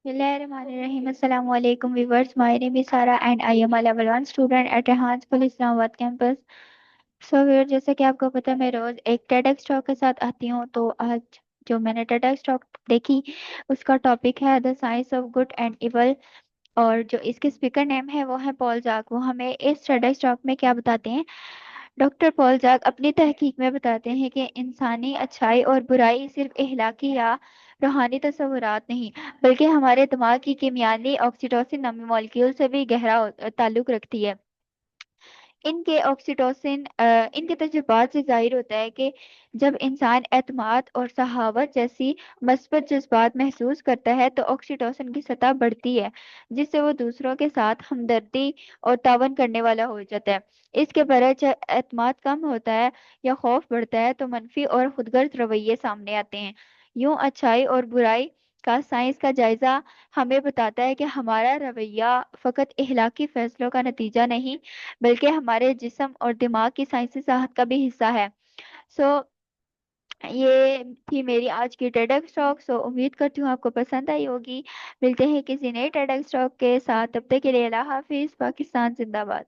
Bismillahirrahmanirrahim. Assalamu alaikum viewers. My name is Sara and I am a level 1 student at Rehan School Islamabad campus. Viewer जैसे कि आपको पता है मैं रोज एक TEDx टॉक के साथ आती हूँ। तो आज जो मैंने TEDx टॉक देखी उसका टॉपिक है the science of good and evil. और जो इसके स्पीकर नेम है वो है पॉल जाक। वो हमें इस TEDx टॉक में क्या बताते हैं। डॉक्टर पॉल जाक अपनी तहकीक में बताते हैं कि इंसानी अच्छाई और बुराई सिर्फ इहलाकी या रूहानी तस्वुरात नहीं बल्कि हमारे दिमाग की कीमियानी ऑक्सीटोसिन नामी मॉलिक्यूल से भी गहरा ताल्लुक रखती है। इनके तजुर्बात से जाहिर होता है कि जब इंसान एतमाद और सहावत जैसी मस्बत जज्बात महसूस करता है तो ऑक्सीटोसिन की सतह बढ़ती है, जिससे वो दूसरों के साथ हमदर्दी और तावन करने वाला हो जाता है। इसके बरक्स जब एतमाद कम होता है या खौफ बढ़ता है तो मनफी और खुदगर्ज रवैये सामने आते हैं। यूं अच्छाई और बुराई का साइंस का जायजा हमें बताता है कि हमारा रवैया फकत इखलाकी फैसलों का नतीजा नहीं बल्कि हमारे जिस्म और दिमाग की साइंसी सेहत का भी हिस्सा है। सो ये थी मेरी आज की टेडेक्स टॉक। उम्मीद करती हूँ आपको पसंद आई होगी। मिलते हैं किसी नए टेडेक्स टॉक के साथ, तब तक के लिए अल्लाह हाफिज। पाकिस्तान जिंदाबाद।